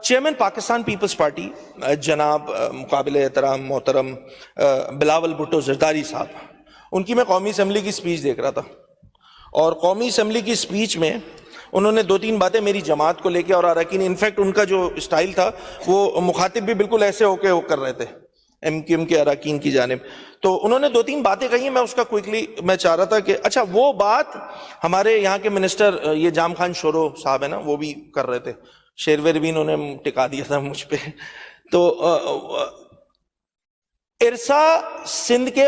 Chairman Pakistan Peoples party جناب مقابل احترام محترم بلاول بھٹو زرداری صاحب، ان کی میں قومی اسمبلی کی سپیچ دیکھ رہا تھا، اور قومی اسمبلی کی سپیچ میں انہوں نے 2-3 باتیں میری جماعت کو لے کے اور اراکین، انفیکٹ ان کا جو اسٹائل تھا وہ مخاطب بھی بالکل ایسے ہو کے وہ کر رہے تھے ایم کیو ایم کے اراکین کی جانب، تو انہوں نے 2-3 باتیں کہی ہیں، میں اس کا کوئکلی میں چاہ رہا تھا کہ اچھا وہ بات ہمارے یہاں کے منسٹر یہ جام خان شورو صاحب ہیں نا، وہ بھی کر رہے تھے، شیرویر بھی انہوں نے ٹکا دیا تھا مجھ پہ، تو ارسا سندھ کے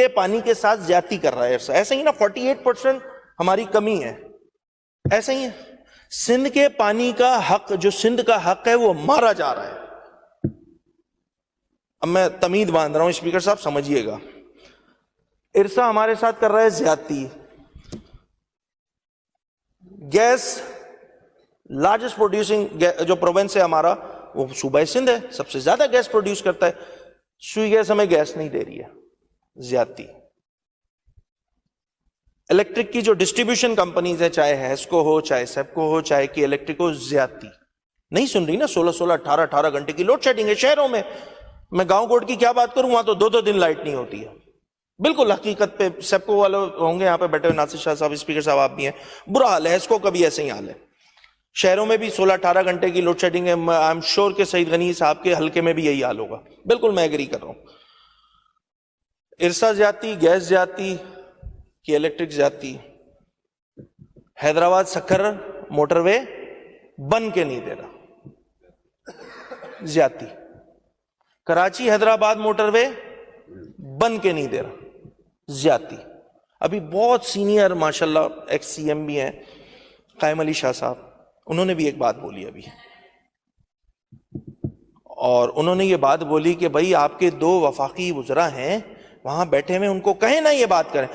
پانی کے ساتھ زیادتی کر رہا ہے ارسا، ایسا ہی نا 48% ہماری کمی ہے، ایسا ہی ہے، سندھ کے پانی کا حق جو سندھ کا حق ہے وہ مارا جا رہا ہے۔ اب میں تمید باندھ رہا ہوں، اسپیکر صاحب سمجھیے گا، ارسا ہمارے ساتھ کر رہا ہے زیادتی، گیس لارجسٹ پروڈیوسنگ جو پروونس ہے ہمارا وہ صوبہ سندھ ہے، سب سے زیادہ گیس پروڈیوس کرتا ہے، سوئی گیس ہمیں گیس نہیں دے رہی ہے، زیادتی۔ الیکٹرک کی جو ڈسٹریبیوشن کمپنیز ہیں، چاہے ہیسکو ہو، چاہے سیپکو ہو، چاہے کی الیکٹرک ہو، زیادتی نہیں سن رہی نا، 16 18 گھنٹے کی لوڈ شیڈنگ ہے شہروں میں۔ میں گاؤں کوٹ کی کیا بات کروں، وہاں تو 2 دن لائٹ نہیں ہوتی ہے، بالکل حقیقت پہ سیپکو والے ہوں گے یہاں پہ بیٹھے ہوئے، ناصر شاہ صاحب اسپیکر صاحب آپ بھی ہیں، برا حال ہے، ہیسکو کا بھی ایسے ہی حال ہے، شہروں میں بھی 16 18 گھنٹے کی لوڈ شیڈنگ ہے۔ آئی ایم شیور کہ سعید غنی صاحب کے حلقے میں بھی یہی حال ہوگا، بالکل میں ایگری کر رہا ہوں۔ ارسا زیادتی، گیس زیادتی کی الیکٹرک زیادتی، حیدرآباد سکھر موٹر وے بن کے نہیں دے رہا، زیادتی، کراچی حیدرآباد موٹر وے بن کے نہیں دے رہا، زیادتی۔ ابھی بہت سینئر ماشاءاللہ ایکس سی ایم بھی ہیں، قائم علی شاہ صاحب، انہوں نے بھی ایک بات بولی ابھی، اور انہوں نے یہ بات بولی کہ بھائی آپ کے 2 وفاقی وزراء ہیں وہاں بیٹھے ہوئے، ان کو کہیں نہ یہ بات کریں۔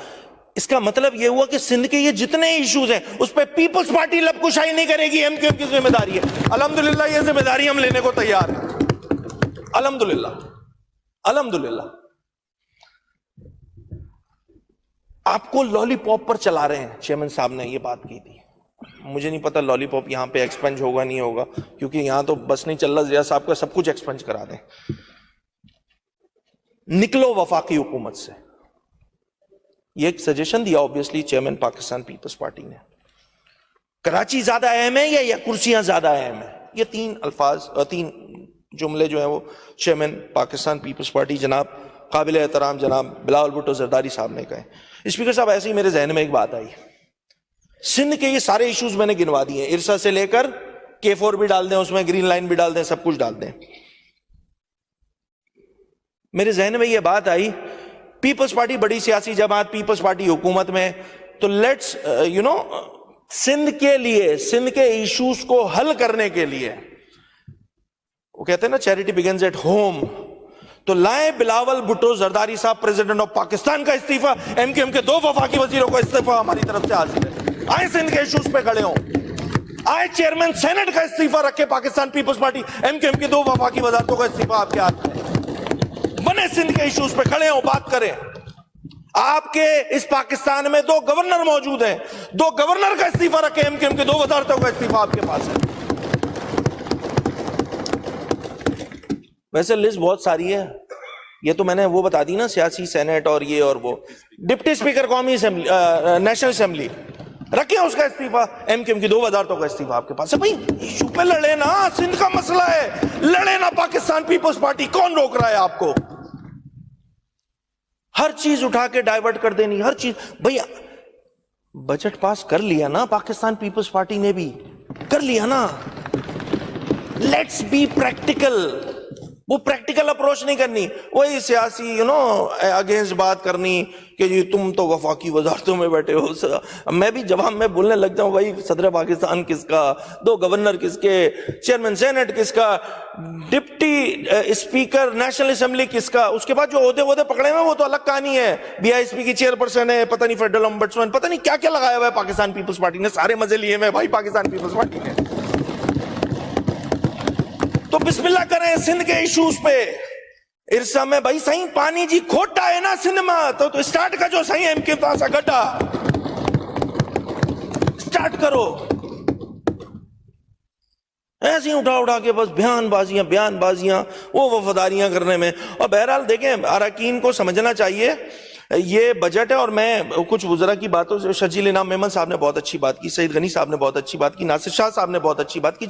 اس کا مطلب یہ ہوا کہ سندھ کے یہ جتنے ایشوز ہیں اس پہ پیپلز پارٹی لب کشائی نہیں کرے گی، ایم کیو ایم کی ذمہ داری ہے۔ الحمدللہ یہ ذمہ داری ہم لینے کو تیار ہیں، الحمدللہ الحمدللہ۔ آپ کو لالی پاپ پر چلا رہے ہیں، چیئرمین صاحب نے یہ بات کی تھی، مجھے نہیں پتا لالی پاپ یہاں پہ ایکسپنج ہوگا نہیں ہوگا، کیونکہ یہاں تو بس نہیں چل رہا، ضیاء صاحب کا سب کچھ ایکسپنج کرا دیں۔ نکلو وفاقی حکومت سے، یہ ایک سجیشن دیا اوبیسلی چیئرمین پاکستان پیپلز پارٹی نے۔ کراچی زیادہ اہم ہے یا کرسیاں زیادہ اہم ہیں، یہ 3 الفاظ اور 3 جملے جو ہیں وہ چیئرمین پاکستان پیپلز پارٹی جناب قابل احترام جناب بلاول بھٹو زرداری صاحب نے کہے۔ اسپیکر صاحب ایسے ہی میرے ذہن میں ایک بات آئی، سندھ کے یہ سارے ایشوز میں نے گنوا دیے، ارسا سے لے کر K4 بھی ڈال دیں اس میں، گرین لائن بھی ڈال دیں، سب کچھ ڈال دیں، میرے ذہن میں یہ بات آئی، پیپلز پارٹی بڑی سیاسی جماعت، پیپلز پارٹی حکومت میں، تو لیٹس سندھ کے لیے، سندھ کے ایشوز کو حل کرنے کے لیے، وہ کہتے ہیں نا چیریٹی بگنز ایٹ ہوم، تو لائیں بلاول بھٹو زرداری صاحب پریزیڈنٹ آف پاکستان کا استعفیٰ، ایم کیو ایم کے 2 وفاقی وزیروں کا استعفیٰ ہماری طرف سے حاصل ہے، آئیں سندھ کے ایشوز پہ کھڑے ہوں، آئیں چیئرمین سینٹ کا استعفیٰ رکھے Pakistan Peoples Party, M Q M کی 2 وفاقی وزارتوں کا استعفیٰ آپ کے ہاتھ میں، بنے سندھ کے ایشوز پہ کھڑے ہوں، بات کریں۔ آپ کے اس پاکستان میں 2 گورنر موجود ہیں، 2 گورنر کا استعفیٰ رکھے، ایم کیو ایم کے 2 وزارتوں کا استعفیٰ آپ کے پاس ہے۔ ویسے لسٹ بہت ساری ہے، یہ تو میں نے وہ بتا دی نا، سیاسی سینٹ اور یہ اور وہ، ڈپٹی اسپیکر قومی اسمبلی نیشنل اسمبلی رکھیں اس کا استعفیٰ، ایم کیو ایم کی 2 وزارتوں کا استعفیٰ آپ کے پاس ہے۔ بھائی ایشو پہ لڑے نا، سندھ کا مسئلہ ہے، لڑے نا پاکستان پیپلز پارٹی، کون روک رہا ہے آپ کو؟ ہر چیز اٹھا کے ڈائیورٹ کر دینی، ہر چیز۔ بھئی بجٹ پاس کر لیا نا پاکستان پیپلز پارٹی نے بھی، کر لیا نا، لیٹس بی پریکٹیکل۔ وہ پریکٹیکل اپروچ نہیں کرنی، وہی سیاسی اگینسٹ بات کرنی کہ جی تم تو وفاقی وزارتوں میں بیٹھے ہو۔ میں بھی جواب میں بولنے لگ جاؤں، بھائی صدر پاکستان کس کا، 2 گورنر کس کے، چیئرمین سینٹ کس کا، ڈپٹی اسپیکر نیشنل اسمبلی کس کا، اس کے بعد جو عہدے پکڑے ہوئے وہ تو الگ کہانی ہے، BISP کی چیئرپرسن ہے، پتہ نہیں فیڈرل امبڈسمین، پتہ نہیں کیا کیا لگایا ہوا ہے پاکستان پیپلز پارٹی نے، سارے مزے لیے ہوئے بھائی پاکستان پیپلز پارٹی نے۔ تو بسم اللہ کریں سندھ کے ایشوز پہ، ارسا میں بھائی صحیح پانی جی کھوٹا ہے نا سندھ میں، تو اسٹارٹ کا جو صحیح ایم کیو ایم سا گڈا اسٹارٹ کرو۔ ایسے ہی اٹھا اٹھا کے بس بیان بازیاں وہ وفاداریاں کرنے میں. اور بہرحال دیکھیں اراکین کو سمجھنا چاہیے یہ بجٹ ہے. اور میں کچھ وزراء کی باتوں سے, شجیل انعام میمن صاحب نے بہت اچھی بات کی, سعید غنی صاحب نے بہت اچھی بات کی, ناصر شاہ صاحب نے بہت اچھی بات کی,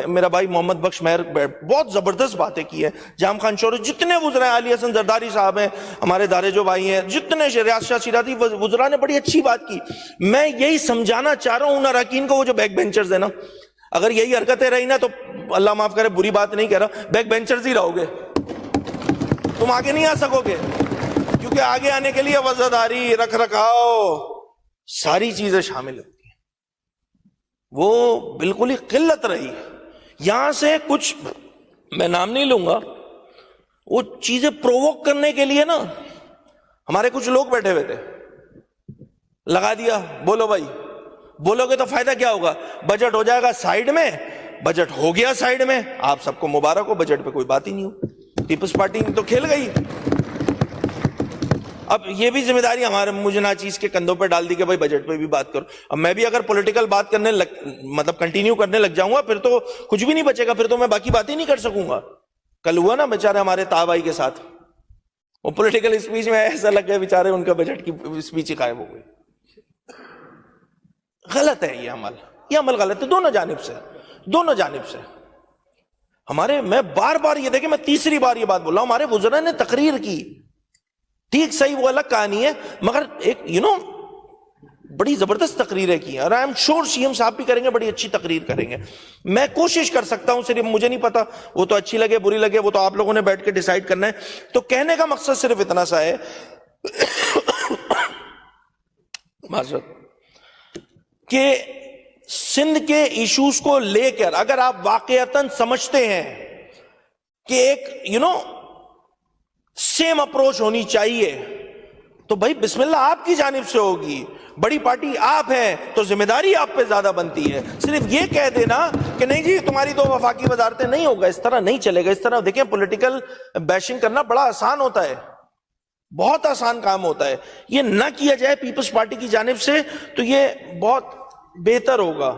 میرا بھائی محمد بخش مہر بہت زبردست باتیں کی ہیں, جام خان شورش, جتنے وزراء, علی حسن زرداری صاحب ہیں ہمارے دارے جو بھائی ہیں, جتنے ریاض شاہ شیرازی وزراء نے بڑی اچھی بات کی. میں یہی سمجھانا چاہ رہا ہوں ان اراکین کو, وہ جو بیک بینچرز ہیں نا, اگر یہی حرکتیں رہی نا تو اللہ معاف کرے بری بات نہیں کہہ رہا, بیک بینچرز ہی رہو گے, تم آگے نہیں آ سکو گے. کیونکہ آگے آنے کے لیے وزاداری, رکھ رکھاؤ, ساری چیزیں شامل ہوتی ہیں. وہ بالکل ہی قلت رہی. یہاں سے کچھ میں نام نہیں لوں گا, وہ چیزیں پرووک کرنے کے لیے نا ہمارے کچھ لوگ بیٹھے ہوئے تھے, لگا دیا, بولو بھائی, بولو گے تو فائدہ کیا ہوگا, بجٹ ہو جائے گا سائیڈ میں. بجٹ ہو گیا سائیڈ میں, آپ سب کو مبارک ہو, بجٹ پہ کوئی بات ہی نہیں ہو, پیپلز پارٹی تو کھیل گئی. اب یہ بھی ذمہ داری ہمارے مجھے ناچیز کے کندھوں پہ ڈال دی کہ بھائی بجٹ پہ بھی بات کرو. اب میں بھی اگر پولیٹیکل بات کرنے مطلب کنٹینیو کرنے لگ جاؤں گا پھر تو کچھ بھی نہیں بچے گا, پھر تو میں باقی باتیں نہیں کر سکوں گا. کل ہوا نا بیچارے ہمارے تابائی کے ساتھ, وہ پولیٹیکل اسپیچ میں ایسا لگ گیا بیچارے ان کا بجٹ کی اسپیچ ہی غائب ہو گئی. غلط ہے یہ عمل غلط ہے دونوں جانب سے. ہمارے, میں بار بار یہ دیکھیں, میں تیسری بار یہ بات بول رہا ہوں, ہمارے وزراء نے تقریر کی, ٹھیک صحیح وہ الگ کہانی ہے, مگر ایک بڑی زبردست تقریریں کی ہیں, اور I am sure C M صاحب بھی کریں گے, بڑی اچھی تقریر کریں گے. میں کوشش کر سکتا ہوں, صرف مجھے نہیں پتا وہ تو اچھی لگے بری لگے, وہ تو آپ لوگوں نے بیٹھ کے ڈیسائیڈ کرنا ہے. تو کہنے کا مقصد صرف اتنا سا ہے کہ سندھ کے ایشوز کو لے کر اگر آپ واقعتاً سمجھتے ہیں کہ ایک سیم اپروچ ہونی چاہیے, تو بھائی بسم اللہ آپ کی جانب سے ہوگی. بڑی پارٹی آپ ہیں تو ذمہ داری آپ پہ زیادہ بنتی ہے. صرف یہ کہہ دینا کہ نہیں جی تمہاری دو وفاقی وزارتیں, نہیں ہوگا, اس طرح نہیں چلے گا. اس طرح دیکھیں پولیٹیکل بیشنگ کرنا بڑا آسان ہوتا ہے, بہت آسان کام ہوتا ہے. یہ نہ کیا جائے پیپلز پارٹی کی جانب سے تو یہ بہت بہتر ہوگا.